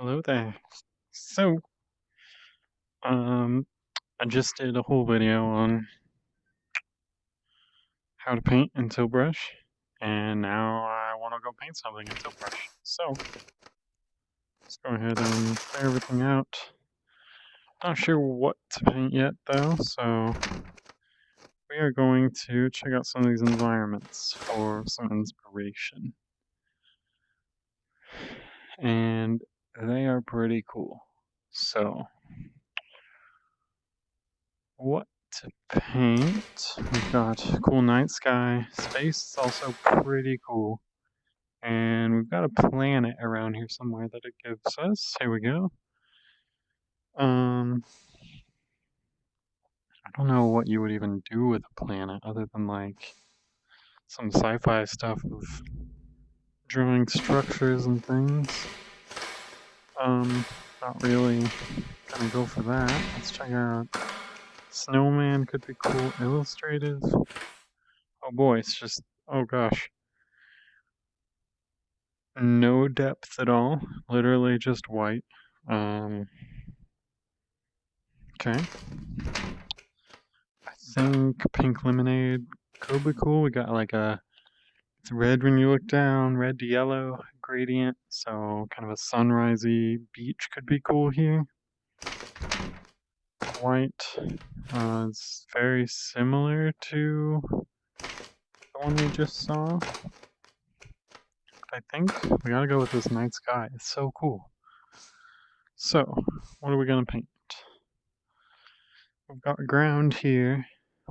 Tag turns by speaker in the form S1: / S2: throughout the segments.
S1: Hello there. So, um, I just did a whole video on how to paint in Tilt Brush, and now I want to go paint something in Tilt Brush. So, let's go ahead and clear everything out. Not sure what to paint yet, though, so we are going to check out some of these environments for some inspiration. And they are pretty cool. So, what to paint? We've got cool night sky. Space is also pretty cool. And we've got a planet around here somewhere that it gives us. Here we go. Um, I don't know what you would even do with a planet other than like some sci-fi stuff of drawing structures and things. Not really gonna go for that. Let's check out Snowman could be cool. Illustrated. Oh boy, it's just, oh gosh. No depth at all. Literally just white. Okay. I think pink lemonade could be cool. We got like it's red when you look down, red to yellow gradient. So kind of a sunrisey beach could be cool here. White is very similar to the one we just saw. I think we gotta go with this night sky. It's so cool. So, what are we gonna paint? We've got ground here.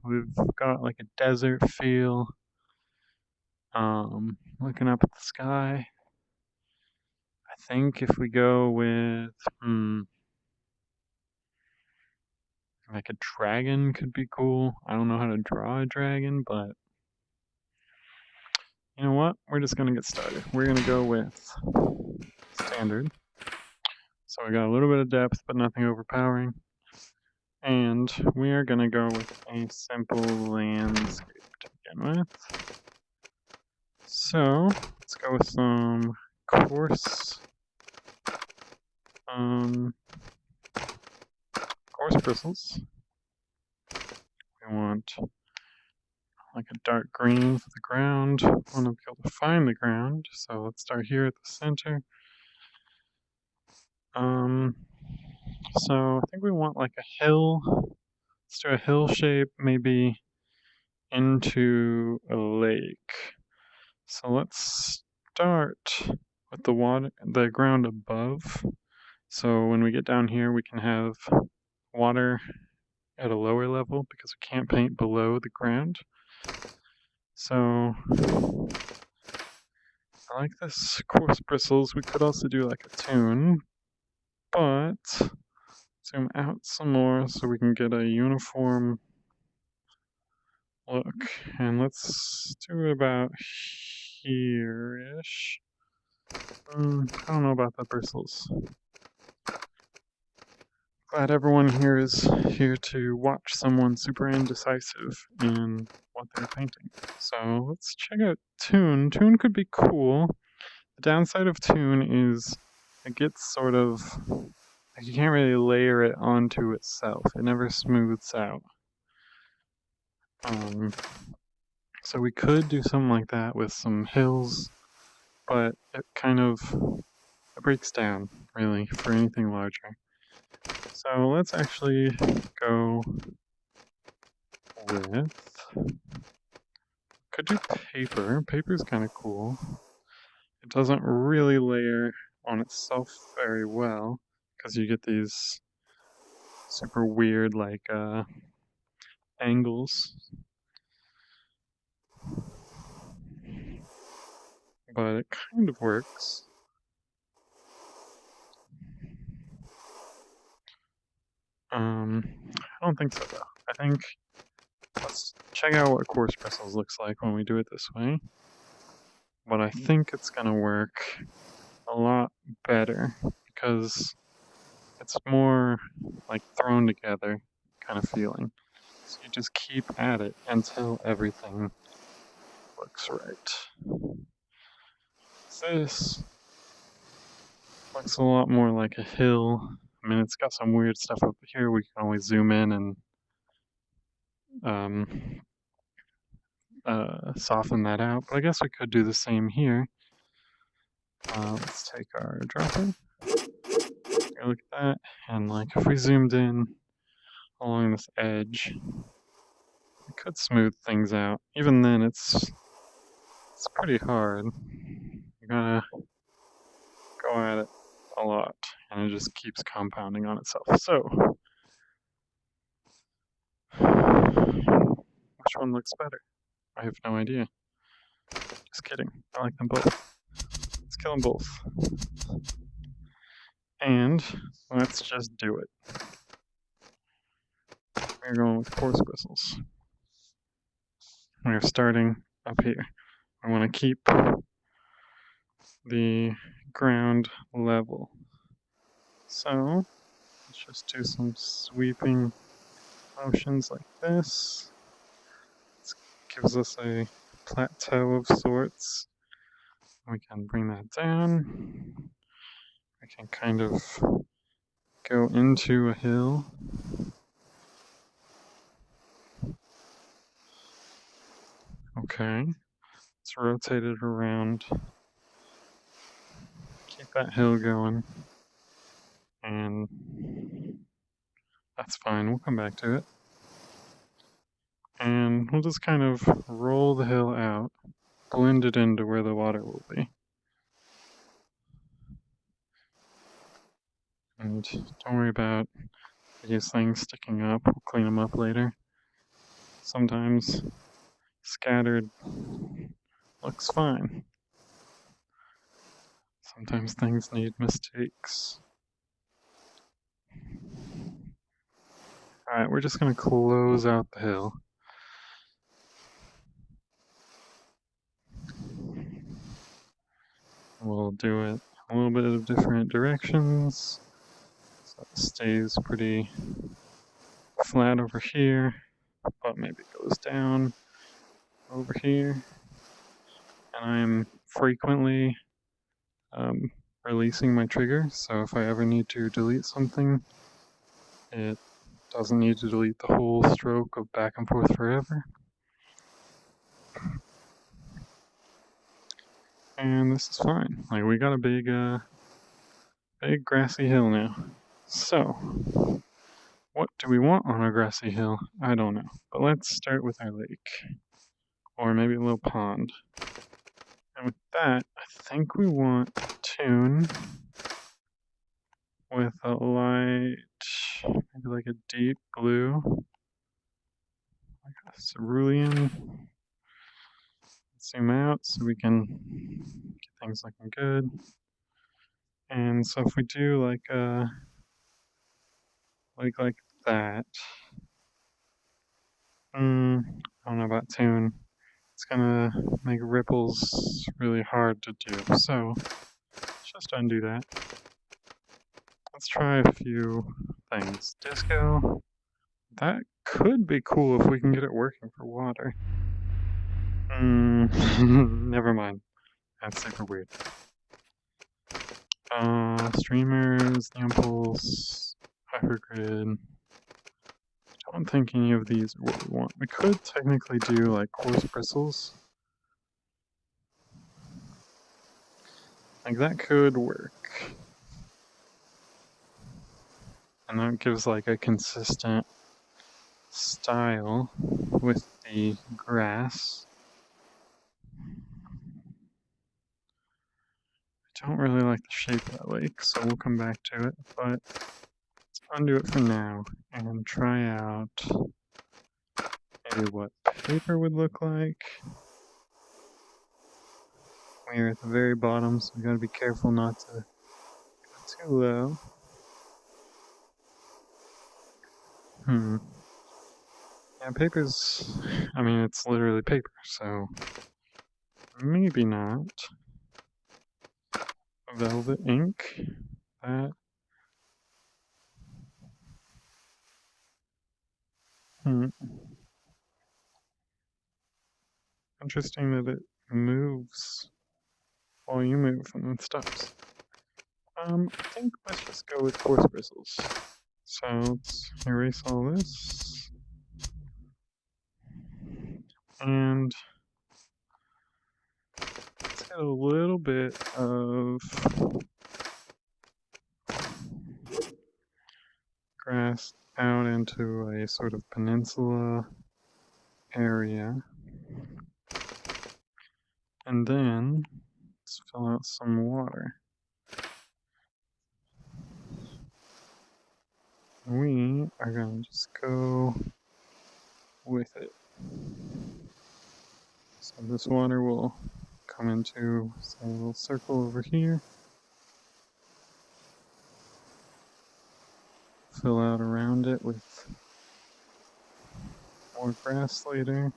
S1: We've got like a desert feel. Looking up at the sky. I think if we go with, like a dragon could be cool. I don't know how to draw a dragon, but you know what? We're just gonna get started. We're gonna go with standard. So we got a little bit of depth, but nothing overpowering. And we are gonna go with a simple landscape to begin with. So let's go with some coarse bristles. We want like a dark green for the ground. We want to be able to find the ground, so let's start here at the center. So I think we want like a hill. Let's do a hill shape, maybe into a lake. So let's start with the ground above. So when we get down here, we can have water at a lower level because we can't paint below the ground. So I like this coarse bristles. We could also do like a tune, but zoom out some more so we can get a uniform look. And let's do it about here-ish. I don't know about the bristles. Glad everyone here is here to watch someone super indecisive in what they're painting. So let's check out Toon. Toon could be cool. The downside of Toon is it gets sort of, like you can't really layer it onto itself. It never smooths out. So we could do something like that with some hills, but it kind of it breaks down, really, for anything larger. So let's actually go with, could do paper. Paper's kind of cool. It doesn't really layer on itself very well because you get these super weird like angles. But it kind of works. I don't think so though. I think let's check out what coarse bristles looks like when we do it this way. But I think it's gonna work a lot better because it's more like thrown together kind of feeling. So you just keep at it until everything looks right. This Looks a lot more like a hill. I mean, it's got some weird stuff up here. We can always zoom in and um, soften that out. But I guess we could do the same here. Let's take our dropper. Look at that. And like if we zoomed in along this edge, we could smooth things out. Even then, it's pretty hard. You gotta go at it a lot, and it just keeps compounding on itself. So, which one looks better? I have no idea. Just kidding. I like them both. Let's kill them both. And let's just do it. We're going with coarse bristles. We're starting up here. I want to keep the ground level. So let's just do some sweeping motions like this. This gives us a plateau of sorts. We can bring that down. We can kind of go into a hill. Okay, let's rotate it around. Keep that hill going. And that's fine, we'll come back to it. And we'll just kind of roll the hill out, blend it into where the water will be. And don't worry about these things sticking up, we'll clean them up later. Sometimes scattered looks fine. Sometimes things need mistakes. Alright, we're just going to close out the hill. We'll do it a little bit of different directions. So it stays pretty flat over here, but maybe it goes down over here. And I'm frequently releasing my trigger, so if I ever need to delete something, it doesn't need to delete the whole stroke of back and forth forever. And this is fine. Like, we got a big grassy hill now. So, what do we want on our grassy hill? I don't know. But let's start with our lake. Or maybe a little pond. And with that, I think we want a tune with a light, maybe like a deep blue, like a cerulean. Zoom out so we can get things looking good. And so if we do like that, I don't know about tune. It's gonna make ripples really hard to do. So let's just undo that. Let's try a few things. Disco. That could be cool if we can get it working for water. Never mind. That's super weird. Streamers, the impulse, hypergrid. I don't think any of these are what we want. We could technically do like coarse bristles. Like that could work. And that gives like a consistent style with the grass. I don't really like the shape of that lake, so we'll come back to it, but let's undo it for now and try out maybe what paper would look like. We're at the very bottom, so we gotta be careful not to go too low. Yeah, paper's, I mean, it's literally paper, so maybe not. Velvet ink, that. Interesting that it moves while you move and then stops. I think let's just go with horse bristles. So let's erase all this. And let's get a little bit of grass out into a sort of peninsula area. And then let's fill out some water. We are going to just go with it. So this water will come into a little circle over here. Fill out around it with more grass later.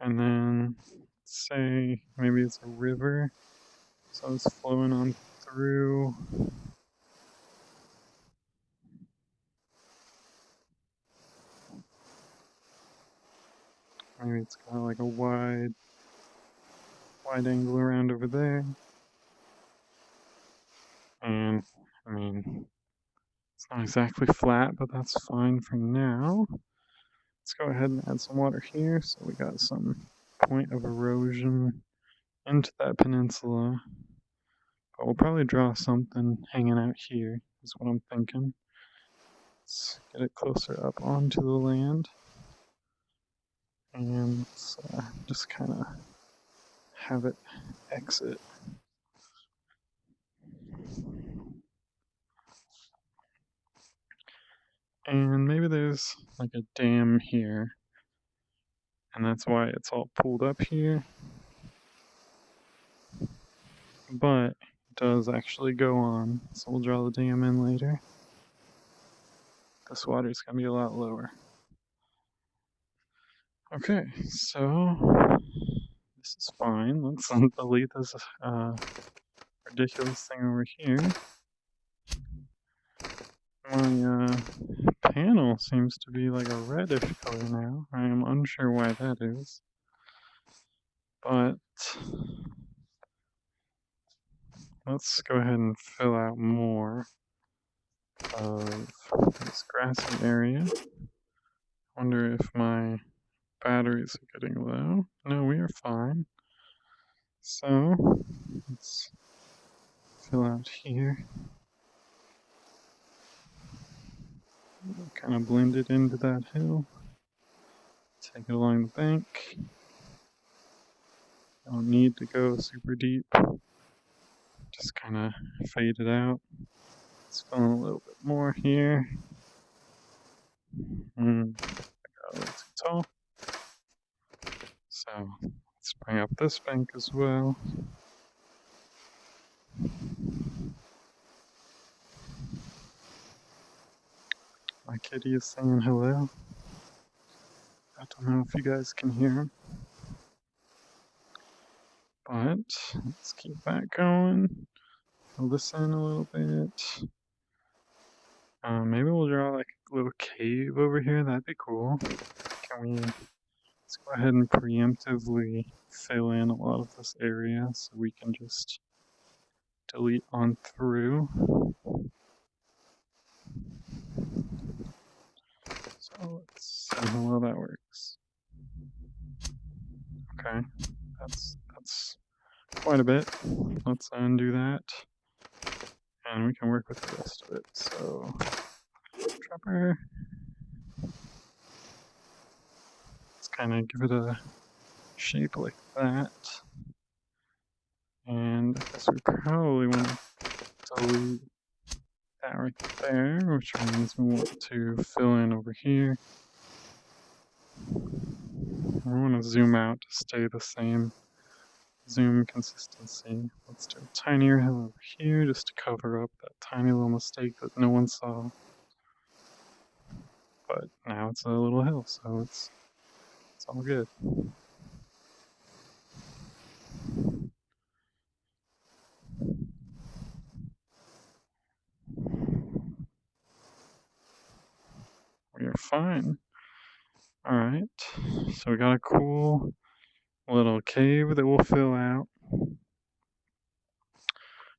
S1: And then say maybe it's a river. So it's flowing on through. Maybe it's got like a wide angle around over there. And I mean, it's not exactly flat, but that's fine for now. Let's go ahead and add some water here. So we got some point of erosion into that peninsula. But we'll probably draw something hanging out here, is what I'm thinking. Let's get it closer up onto the land. And just kind of have it exit. And maybe there's like a dam here. And that's why it's all pulled up here. But it does actually go on. So we'll draw the dam in later. This water is going to be a lot lower. Okay, so this is fine. Let's delete this ridiculous thing over here. My panel seems to be like a reddish color now. I am unsure why that is. But let's go ahead and fill out more of this grassy area. Wonder if my batteries are getting low. No, we are fine. So let's fill out here. Kind of blend it into that hill. Take it along the bank. Don't need to go super deep. Just kind of fade it out. Let's fill in a little bit more here. Got a little too tall. So let's bring up this bank as well. My kitty is saying hello. I don't know if you guys can hear him. But let's keep that going. Fill this in a little bit. Maybe we'll draw like a little cave over here. That'd be cool. Let's go ahead and preemptively fill in a lot of this area so we can just delete on through. So let's see how well that works. Okay, that's quite a bit. Let's undo that. And we can work with the rest of it. So, dropper. Let's kind of give it a shape like that. And I guess we probably want to delete that right there, which means we want to fill in over here. We want to zoom out to stay the same zoom consistency. Let's do a tinier hill over here just to cover up that tiny little mistake that no one saw. But now it's a little hill, so it's all good. We are fine. Alright, so we got a cool little cave that we'll fill out.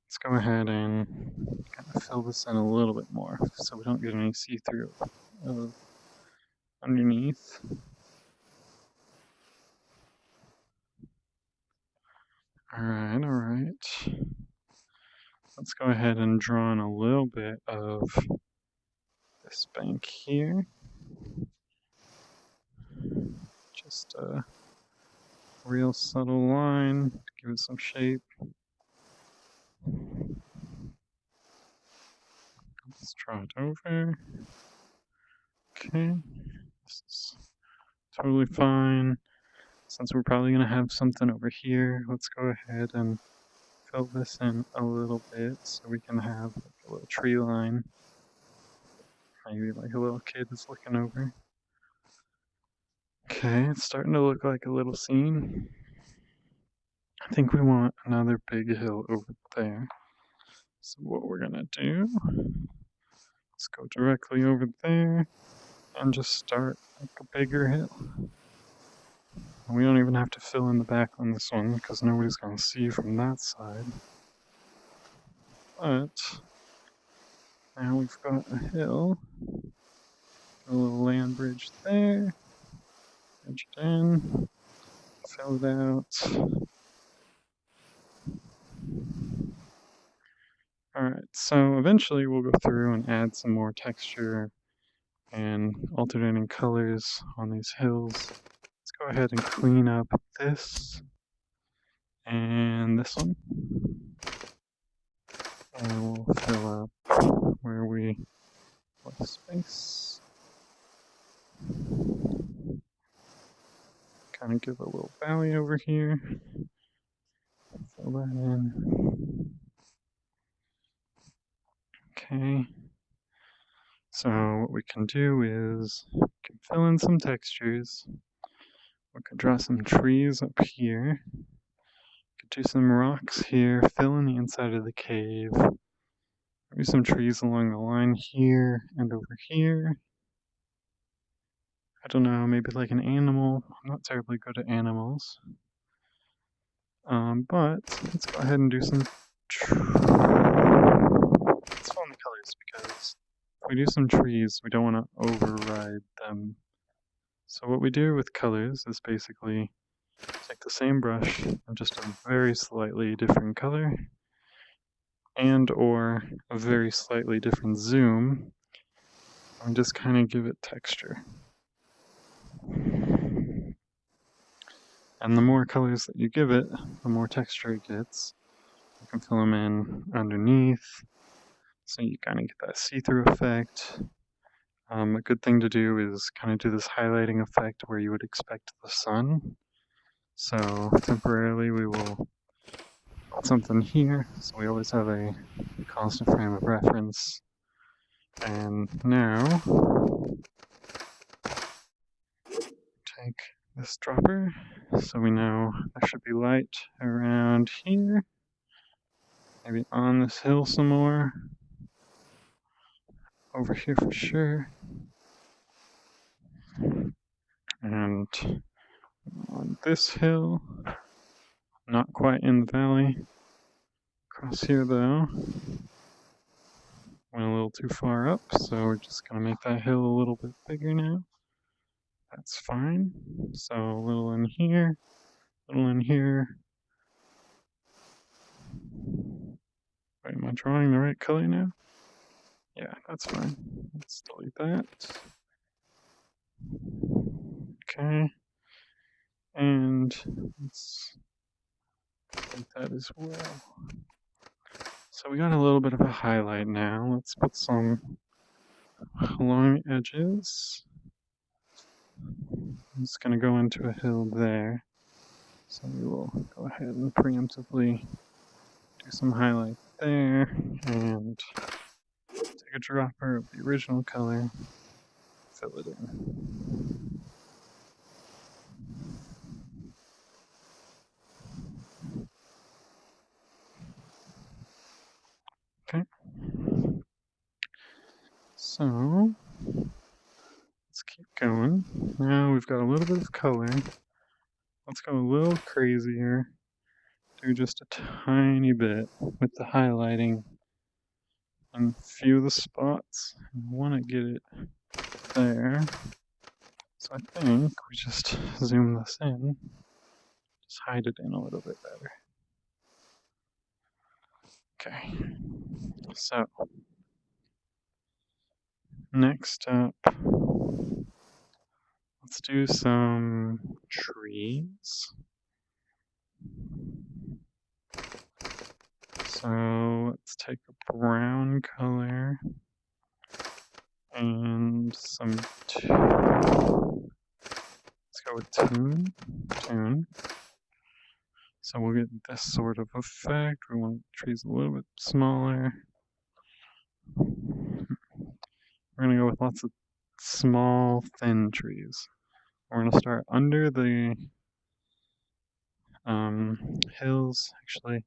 S1: Let's let's go ahead and kind of fill this in a little bit more so we don't get any see-through underneath. Alright. Let's go ahead and draw in a little bit of this bank here. Just a real subtle line to give it some shape. Let's draw it over. Okay, this is totally fine. Since we're probably going to have something over here, let's go ahead and fill this in a little bit so we can have like a little tree line. Maybe like a little kid is looking over. Okay, it's starting to look like a little scene. I think we want another big hill over there. So what we're gonna do, let's go directly over there and just start like a bigger hill. And we don't even have to fill in the back on this one because nobody's gonna see from that side. But now we've got a hill, a little land bridge there, bridge it in, fill it out. Alright, so eventually we'll go through and add some more texture and alternating colors on these hills. Let's go ahead and clean up this and this one. And we'll fill up where we left space. Kind of give a little valley over here. Fill that in. Okay. So what we can do is we can fill in some textures. We could draw some trees up here. Could do some rocks here, fill in the inside of the cave. Maybe some trees along the line here and over here. I don't know, maybe like an animal. I'm not terribly good at animals. But let's go ahead and do some. Let's fill in the colors because if we do some trees, we don't want to override them. So what we do with colors is basically take the same brush and just a very slightly different color and or a very slightly different zoom and just kind of give it texture. And the more colors that you give it, the more texture it gets. You can fill them in underneath, so you kind of get that see-through effect. A good thing to do is kind of do this highlighting effect where you would expect the sun. So temporarily we will put something here, so we always have a constant frame of reference. And now, take this dropper, so we know there should be light around here. Maybe on this hill some more. Over here for sure. And on this hill, not quite in the valley. Across here though, went a little too far up, so we're just gonna make that hill a little bit bigger now. That's fine. So a little in here, a little in here. Wait, am I drawing the right color now? Yeah, that's fine. Let's delete that. Okay. And let's delete that as well. So we got a little bit of a highlight now. Let's put some along the edges. I'm just going to go into a hill there. So we will go ahead and preemptively do some highlight there and take a dropper of the original color, fill it in. Okay. So let's keep going. Now we've got a little bit of color. Let's go a little crazier do just a tiny bit with the highlighting in a few of the spots. I want to get it there. So I think we just zoom this in, just hide it in a little bit better. Okay, so next up, let's do some trees. So let's take a brown color and some, let's go with tune. So we'll get this sort of effect. We want trees a little bit smaller. We're gonna go with lots of small, thin trees. We're gonna start under the hills, actually.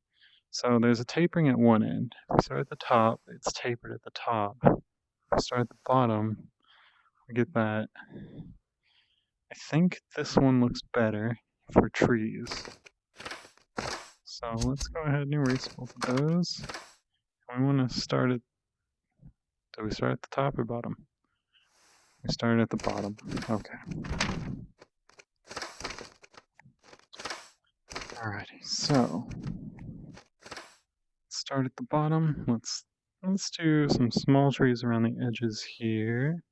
S1: So there's a tapering at one end. If we start at the top, it's tapered at the top. If we start at the bottom, we get that. I think this one looks better for trees. So let's go ahead and erase both of those. We want to start at, do we start at the top or bottom? We started at the bottom. Okay. Alrighty, so start at the bottom. Let's do some small trees around the edges here.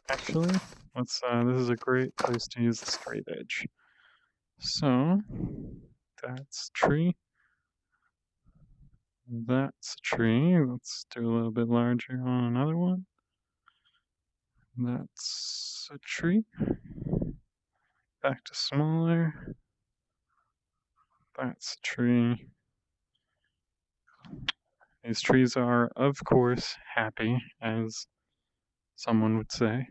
S1: Actually, this is a great place to use the straight edge. So that's a tree. That's a tree. Let's do a little bit larger on another one. That's a tree. Back to smaller. That's a tree. These trees are, of course, happy, as someone would say.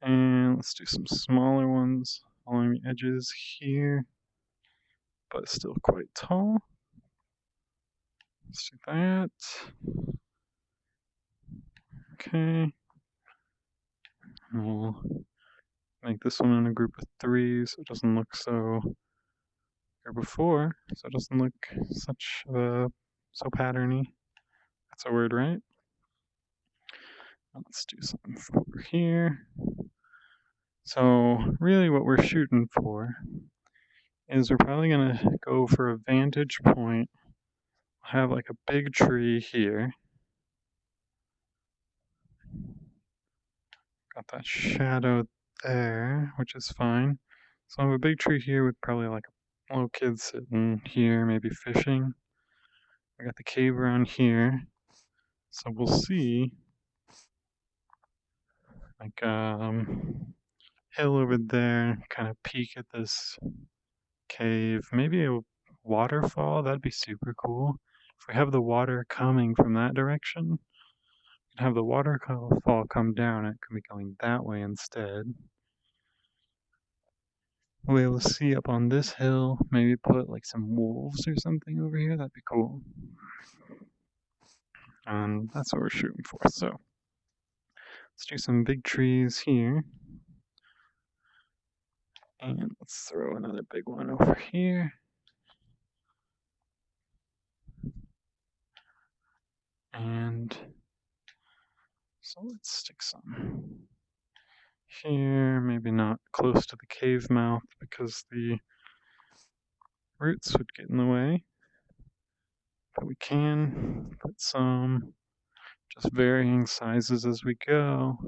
S1: And let's do some smaller ones along the edges here, but still quite tall. Let's do that. Okay. We'll make this one in a group of three so it doesn't look so, or before, so it doesn't look such, so patterny. That's a word, right? Let's do something over here. So really what we're shooting for is we're probably gonna go for a vantage point. Have like a big tree here. Got that shadow there, which is fine. So I have a big tree here with probably like a little kid sitting here, maybe fishing. I got the cave around here. So we'll see like hill over there, kind of peek at this cave. Maybe a waterfall, that'd be super cool. If we have the water coming from that direction, we can have the waterfall come down, it could be going that way instead. We'll be able to see up on this hill, maybe put like some wolves or something over here, that'd be cool. And that's what we're shooting for. So let's do some big trees here. And let's throw another big one over here. And so let's stick some here, maybe not close to the cave mouth because the roots would get in the way. But we can put some just varying sizes as we go.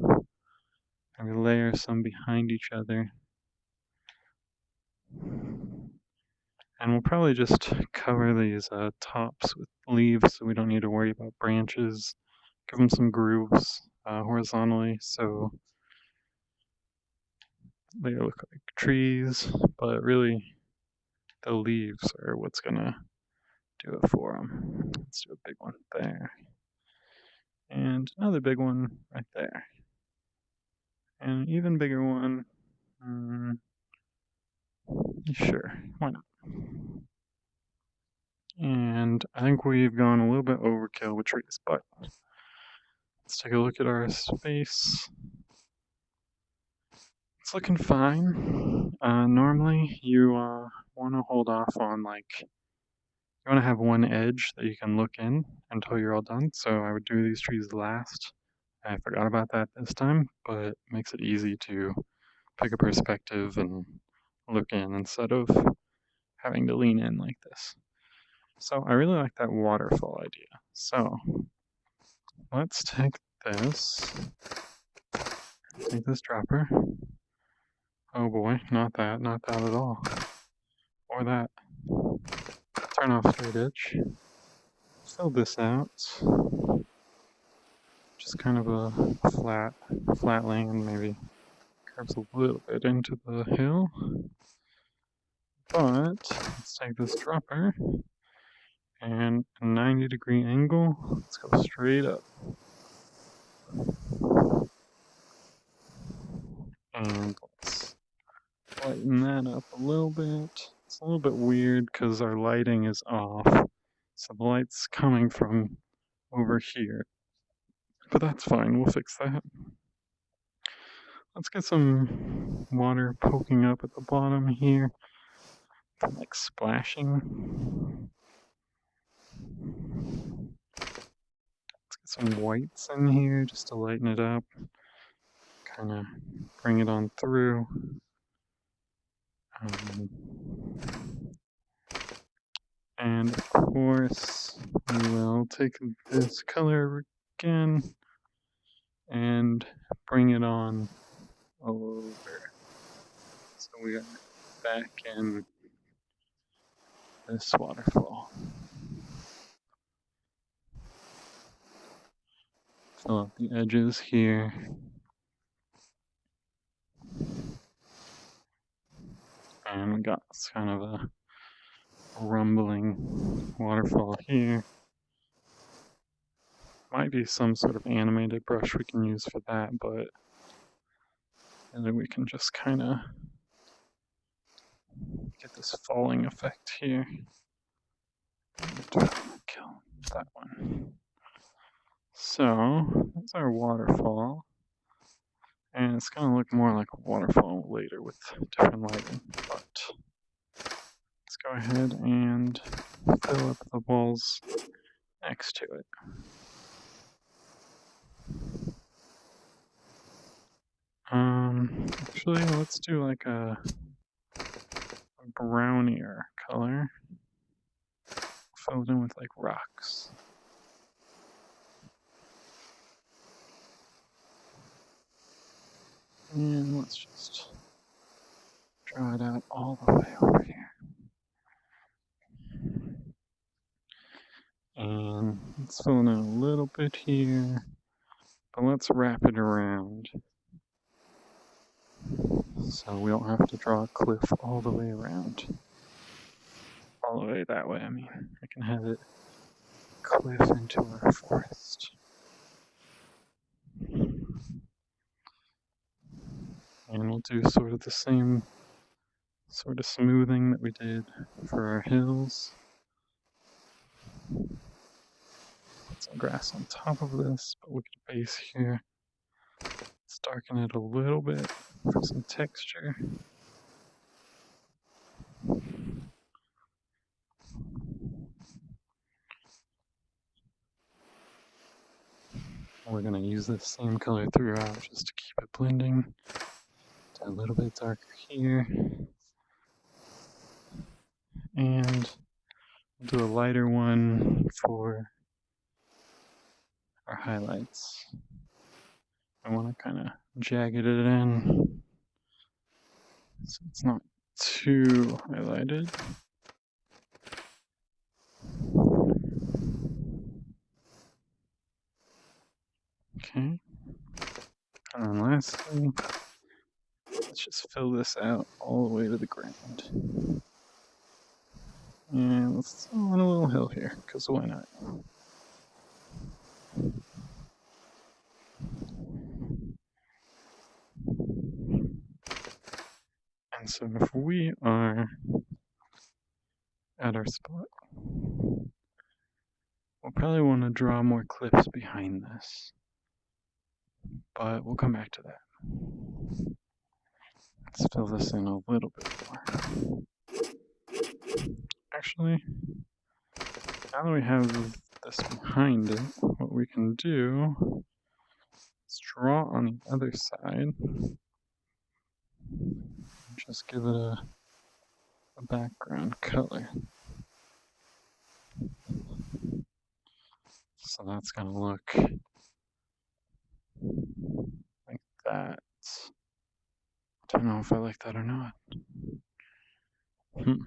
S1: And we layer some behind each other. And we'll probably just cover these tops with leaves so we don't need to worry about branches. Give them some grooves horizontally so they look like trees, but really the leaves are what's gonna do it for them. Let's do a big one there. And another big one right there. And an even bigger one. Sure, why not? And I think we've gone a little bit overkill with trees, but let's take a look at our space. It's looking fine. Normally you want to hold off on you want to have one edge that you can look in until you're all done. So I would do these trees last. I forgot about that this time, but it makes it easy to pick a perspective and look in instead of having to lean in like this. So I really like that waterfall idea. So let's take this dropper. Oh boy, not that at all. Or that. Turn off straight edge. Fill this out. Just kind of a flat land, maybe curves a little bit into the hill. But let's take this dropper and a 90-degree angle. Let's go straight up. And let's lighten that up a little bit. It's a little bit weird because our lighting is off. So the light's coming from over here. But that's fine, we'll fix that. Let's get some water poking up at the bottom here. Like splashing. Let's get some whites in here just to lighten it up. Kind of bring it on through. And of course, we will take this color again and bring it on over. So we are back in this waterfall. Fill out the edges here. And we got this kind of a rumbling waterfall here. Might be some sort of animated brush we can use for that, but and then we can just kind of get this falling effect here. Kill that one. So that's our waterfall, and it's gonna look more like a waterfall later with different lighting. But let's go ahead and fill up the walls next to it. Actually, let's do like a brownier color. Fill it in with like rocks. And let's just draw it out all the way over here. And let's fill in a little bit here, but let's wrap it around. So we don't have to draw a cliff all the way around. All the way that way, I mean. I can have it cliff into our forest. And we'll do sort of the same sort of smoothing that we did for our hills. Put some grass on top of this, but look at the base here. Let's darken it a little bit for some texture. We're going to use this same color throughout just to keep it blending. A little bit darker here. And we'll do a lighter one for our highlights. I want to kind of jagged it in so it's not too highlighted. Okay. And then lastly, let's just fill this out all the way to the ground. And let's throw on a little hill here, because why not? And so if we are at our spot, we'll probably want to draw more cliffs behind this, but we'll come back to that. Let's fill this in a little bit more. Actually, now that we have this behind it, what we can do is draw on the other side. Just give it a background color. So that's gonna look like that. Don't know if I like that or not. Hmm.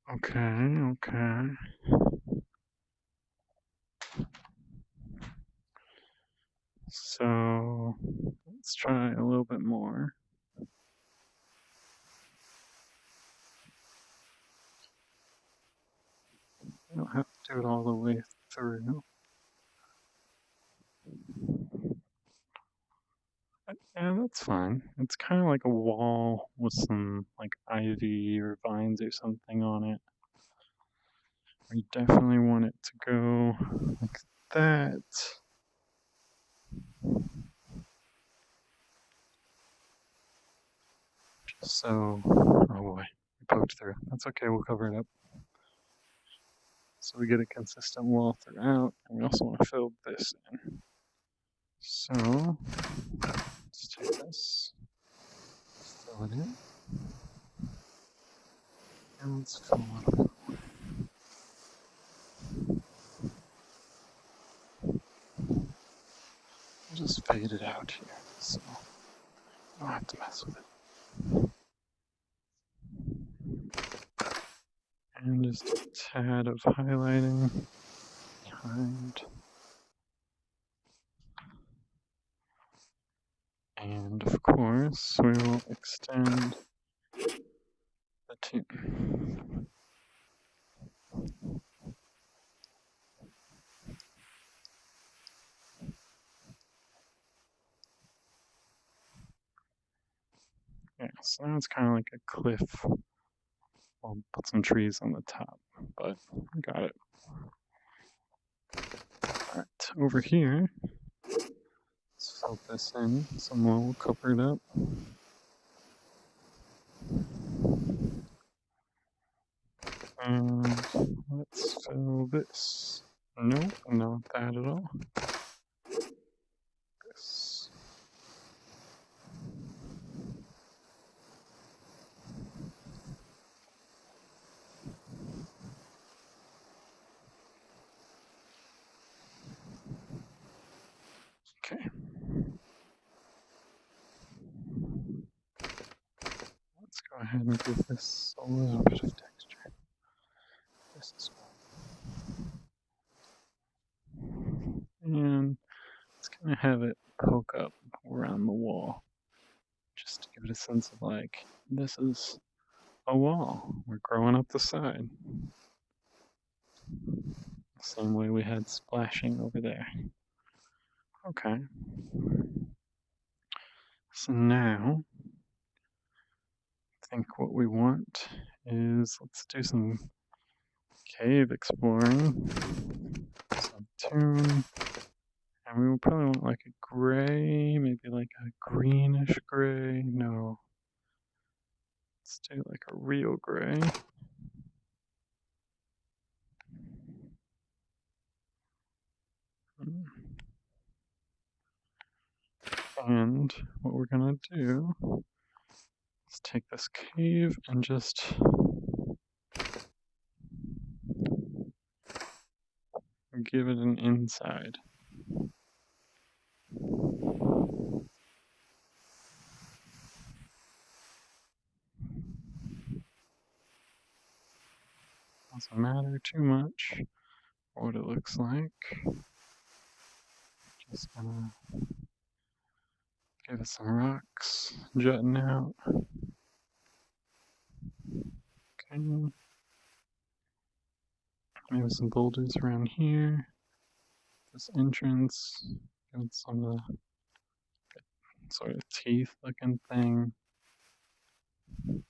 S1: Okay. So let's try a little bit more. You don't have to do it all the way through. Yeah, that's fine. It's kind of like a wall with some like ivy or vines or something on it. We definitely want it to go like that. Just so, oh boy, we poked through. That's okay, we'll cover it up. So we get a consistent wall throughout, and we also want to fill this in. So let's take this, fill it in, and let's fill a little bit. Just fade it out here, so I don't have to mess with it. And just a tad of highlighting behind. And of course, we will extend the tune. Yeah, so now it's kind of like a cliff. We'll put some trees on the top, but we got it. Alright, over here, let's fill this in some more, we'll cover it up. And let's fill this. Nope, not that at all. This. Okay. Let's go ahead and give this a little bit of texture. This is and let's kind of have it poke up around the wall, just to give it a sense of like, this is a wall. We're growing up the side. Same way we had splashing over there. Okay. So now, I think what we want is, let's do some cave exploring. Some tune. And we will probably want like a gray, maybe like a greenish gray. No. Let's do like a real gray. And what we're gonna do is take this cave and just give it an inside. Doesn't matter too much what it looks like. Just gonna give it some rocks jutting out. Okay. Maybe some boulders around here. This entrance. Give it some of the sort of teeth looking thing.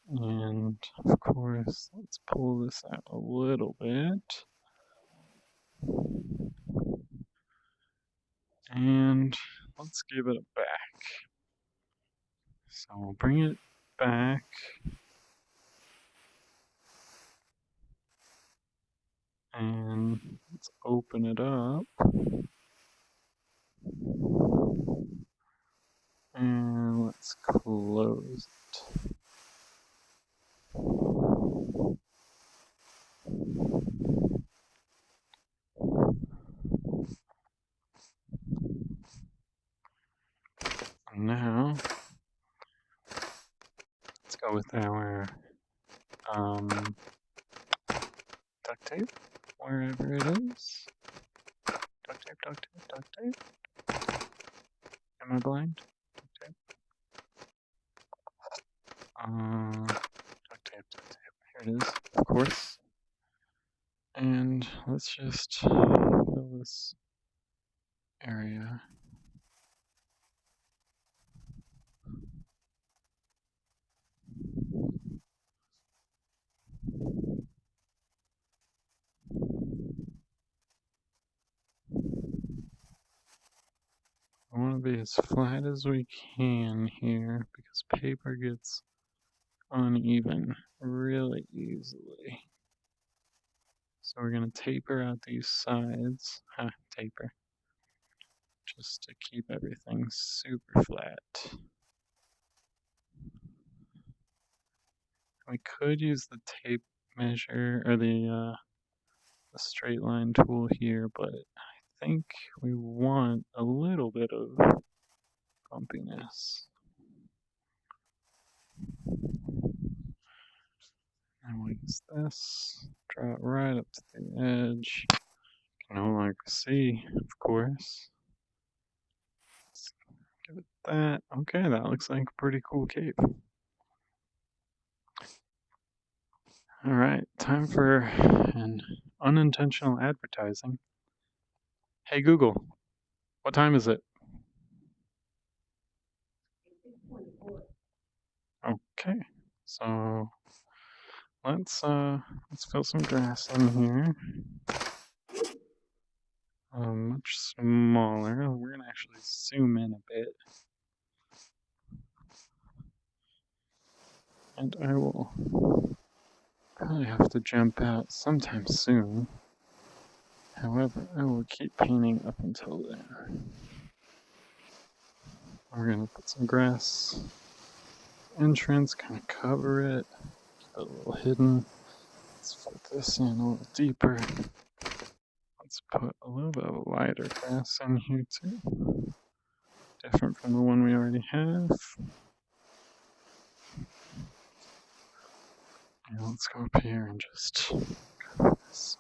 S1: And of course, let's pull this out a little bit. And let's give it a back. So we'll bring it back. And let's open it up. And let's close it. And now, let's go with our duct tape, wherever it is. Duct tape, duct tape, duct tape. Am I blind? Duct tape. Duct tape, duct tape. Here it is, of course. And let's just fill this area. I want to be as flat as we can here because paper gets uneven really easily. So we're going to taper out these sides. Taper. Just to keep everything super flat. We could use the tape measure or the straight line tool here, but I think we want a little bit of bumpiness. And we'll use this, draw it right up to the edge. Can no longer see, of course. Let's give it that. Okay, that looks like a pretty cool cave. Alright, time for an unintentional advertising. Hey Google, what time is it? Okay, so let's fill some grass in here. Much smaller. We're gonna actually zoom in a bit. And I will probably have to jump out sometime soon. However, I will keep painting up until then. We're gonna put some grass entrance, kind of cover it, keep it a little hidden. Let's put this in a little deeper. Let's put a little bit of lighter grass in here too. Different from the one we already have. And let's go up here and just cover this.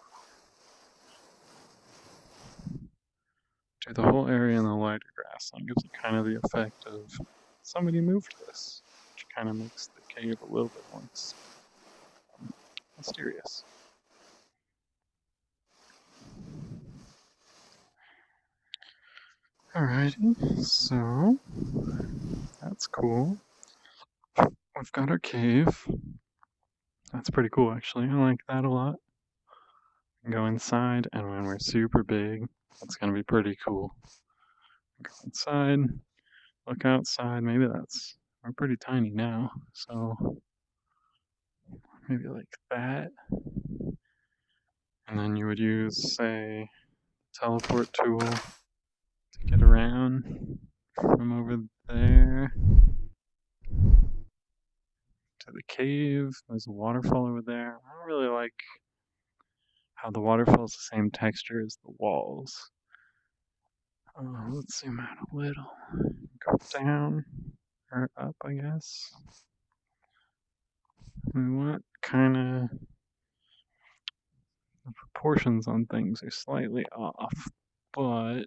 S1: Do the whole area in the lighter grass. That gives it kind of the effect of somebody moved this, which kind of makes the cave a little bit more mysterious. Alrighty, so that's cool. We've got our cave. That's pretty cool, actually. I like that a lot. Go inside, and when we're super big, that's gonna be pretty cool. Go inside, look outside. Maybe we're pretty tiny now, so maybe like that. And then you would use, say, teleport tool to get around from over there to the cave. There's a waterfall over there. I don't really like how the waterfall is the same texture as the walls. Let's zoom out a little. Go down or up, I guess. We want kind of the proportions on things are slightly off, but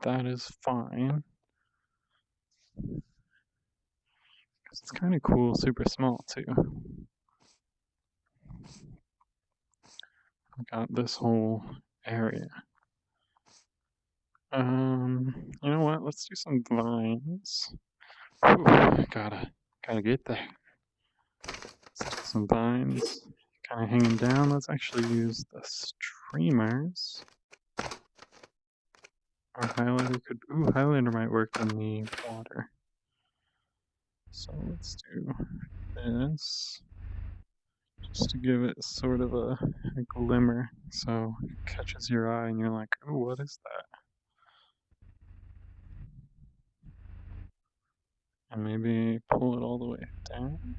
S1: that is fine. It's kind of cool, super small too. We got this whole area. You know what? Let's do some vines. Ooh, gotta get there. Let's do some vines, kind of hanging down. Let's actually use the streamers Or highlighter could, ooh, highlighter might work in the water. So let's do this, just to give it sort of a glimmer, so it catches your eye and you're like, oh, what is that? And maybe pull it all the way down.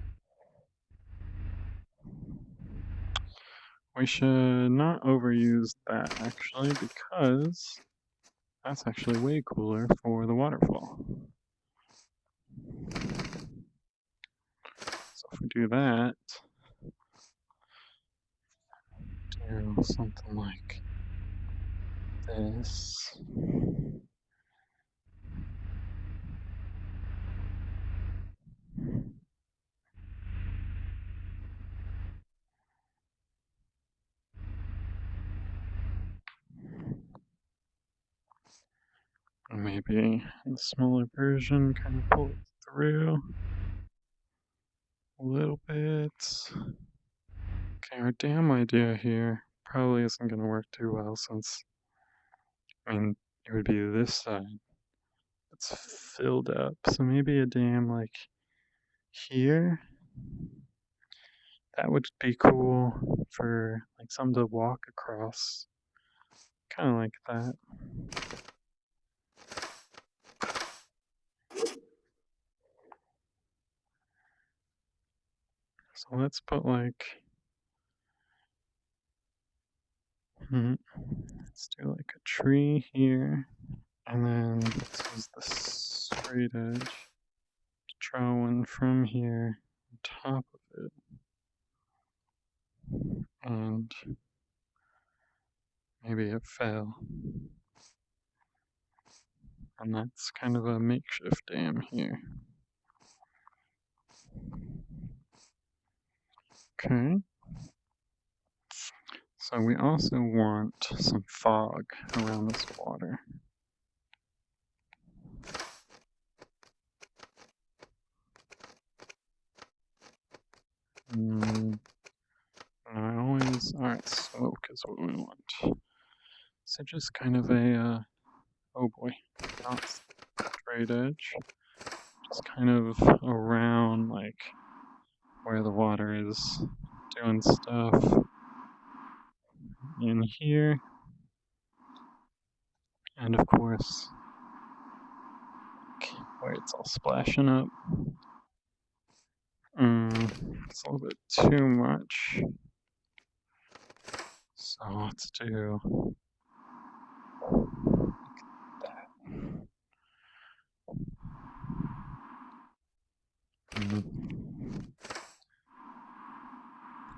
S1: We should not overuse that actually, because that's actually way cooler for the waterfall. So if we do that, do something like this. Maybe a smaller version, kind of pull it through a little bit. Okay, our dam idea here probably isn't going to work too well since, I mean, it would be this side. It's filled up, so maybe a dam like here. That would be cool for like some to walk across. Kind of like that. So let's put like, let's do like a tree here, and then let's use the straight edge to draw one from here on top of it, and maybe it fell. And that's kind of a makeshift dam here. Okay. So we also want some fog around this water. Alright, smoke is what we want. So just kind of a, oh boy, not straight edge. Just kind of around like where the water is doing stuff in here. And of course, where it's all splashing up. It's a little bit too much. So let's do that.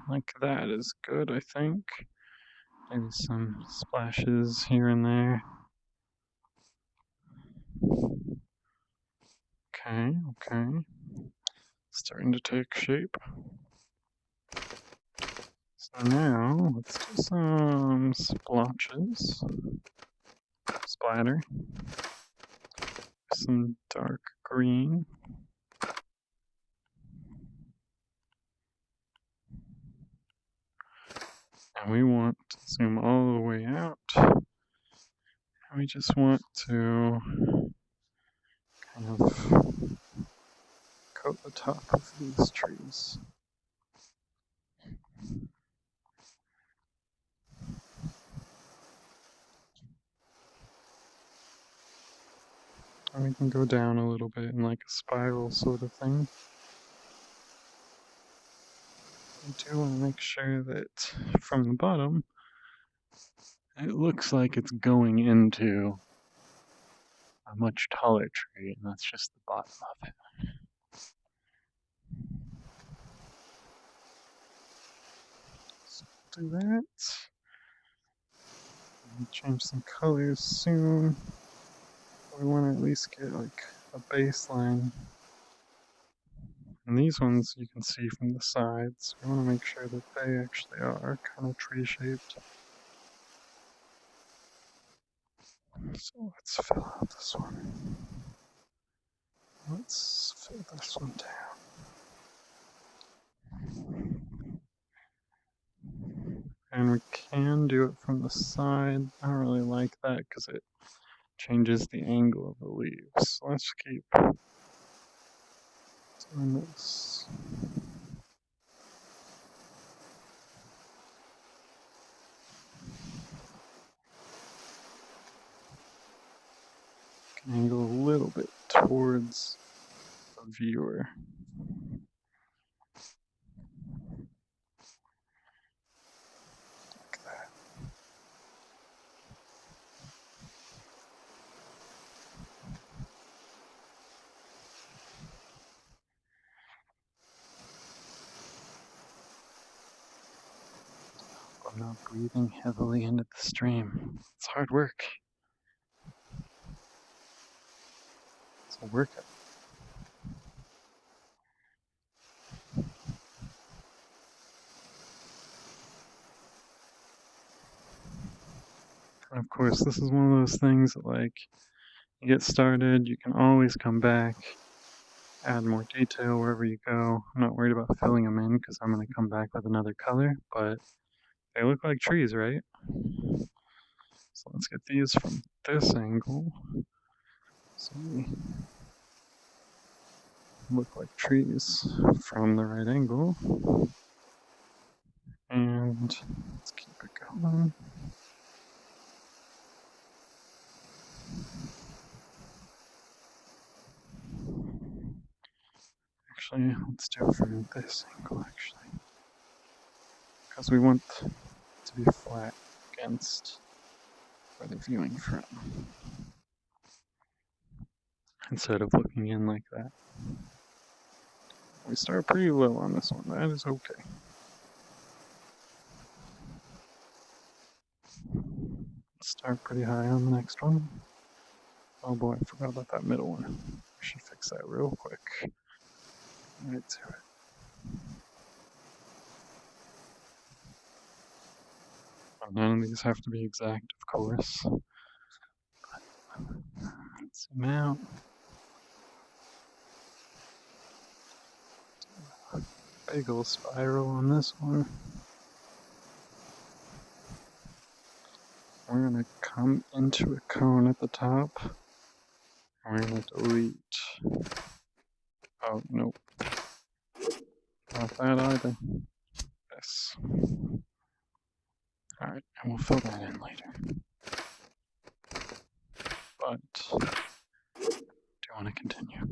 S1: Like that is good, I think. Maybe some splashes here and there. Okay, okay. Starting to take shape. So now let's do some splotches. Splatter. Some dark green. And we want to zoom all the way out. And we just want to kind of coat the top of these trees. And we can go down a little bit in like a spiral sort of thing. I do want to make sure that from the bottom, it looks like it's going into a much taller tree, and that's just the bottom of it. So we'll do that. And change some colors soon. We want to at least get like a baseline. And these ones you can see from the sides. We want to make sure that they actually are kind of tree shaped. So let's fill out this one. Let's fill this one down. And we can do it from the side. I don't really like that because it changes the angle of the leaves. So let's keep doing this. Can angle a little bit towards the viewer. Like that. I'm not breathing heavily into the stream. It's hard work. It's a workout. And of course, this is one of those things that, like, you get started, you can always come back, add more detail wherever you go. I'm not worried about filling them in because I'm going to come back with another color, but they look like trees, right? So let's get these from this angle. So we look like trees from the right angle. And let's keep it going. Actually, let's do it from this angle, actually. Because we want it to be flat against where they're viewing from. Instead of looking in like that. We start pretty low on this one, that is okay. Start pretty high on the next one. Oh boy, I forgot about that middle one. I should fix that real quick. Right to it. None of these have to be exact, of course. Let's zoom out. Big ol' spiral on this one. We're gonna come into a cone at the top. We're gonna delete. Oh, nope. Not that either. This. Alright, and we'll fill that in later. But, do you want to continue?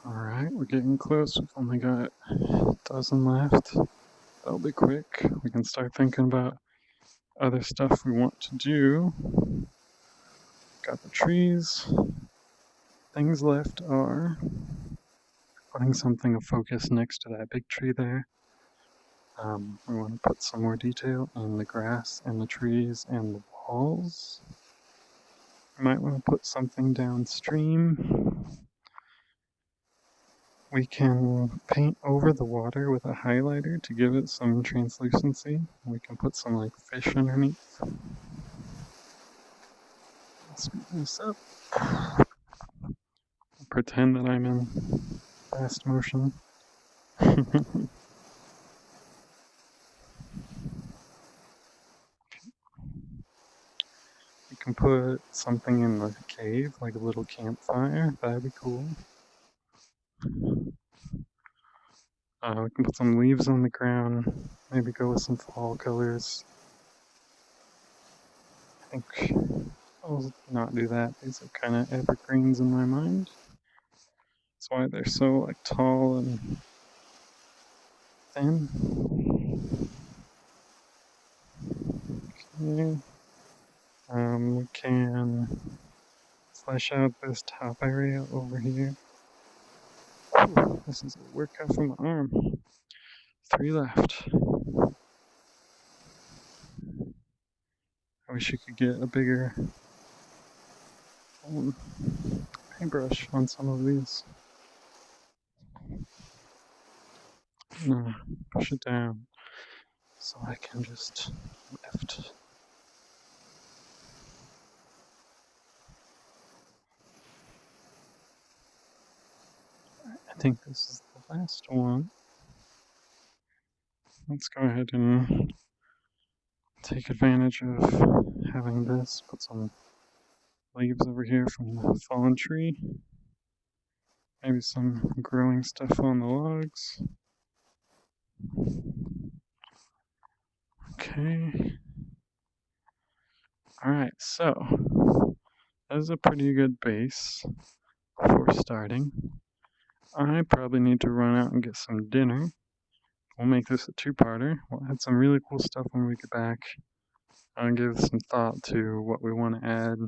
S1: Alright, we're getting close. We've only got a dozen left. That'll be quick. We can start thinking about other stuff we want to do. Got the trees. Things left are putting something of focus next to that big tree there. We want to put some more detail in the grass and the trees and the walls. We might want to put something downstream. We can paint over the water with a highlighter to give it some translucency. We can put some like fish underneath. Speed this up. Pretend that I'm in fast motion. We can put something in the cave, like a little campfire. That'd be cool. We can put some leaves on the ground. Maybe go with some fall colors. I think I'll not do that. These are kind of evergreens in my mind. That's why they're so like tall and thin. Okay. We can flesh out this top area over here. Whew, this is a workout for my arm. 3 left. I wish you could get a bigger paintbrush on some of these. No, push it down so I can just lift. I think this is the last one. Let's go ahead and take advantage of having this. Put some leaves over here from the fallen tree. Maybe some growing stuff on the logs. Okay. Alright, so that is a pretty good base for starting. I probably need to run out and get some dinner. We'll make this a two-parter. We'll add some really cool stuff when we get back. I'll give some thought to what we want to add.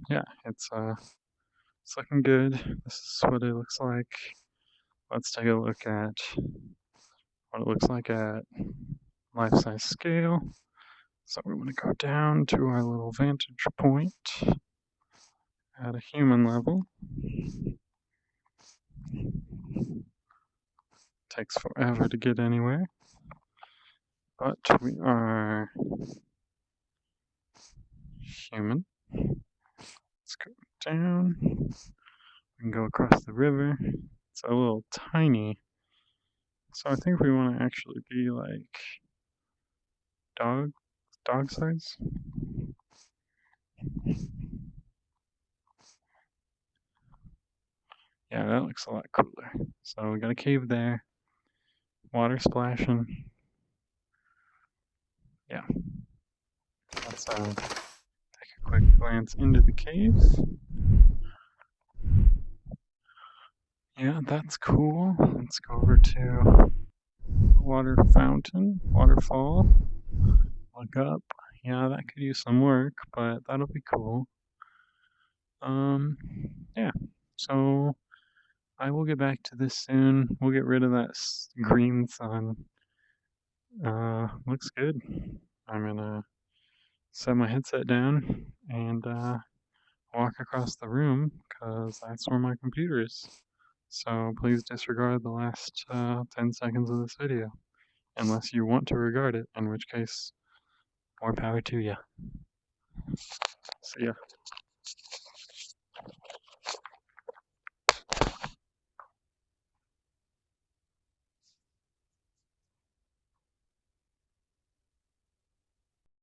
S1: Yeah, it's looking good. This is what it looks like. Let's take a look at what it looks like at life-size scale. So we want to go down to our little vantage point at a human level. Takes forever to get anywhere, but we are human. Let's go down. We can go across the river. It's a little tiny, so I think we want to actually be like dog size. Yeah, that looks a lot cooler. So we got a cave there, water splashing. Yeah, let's take a quick glance into the cave. Yeah, that's cool. Let's go over to water fountain, waterfall. Look up. Yeah, that could use some work, but that'll be cool. Yeah. So I will get back to this soon. We'll get rid of that green sun. Looks good. I'm gonna set my headset down and walk across the room because that's where my computer is. So please disregard the last 10 seconds of this video, unless you want to regard it, in which case, more power to you. See ya.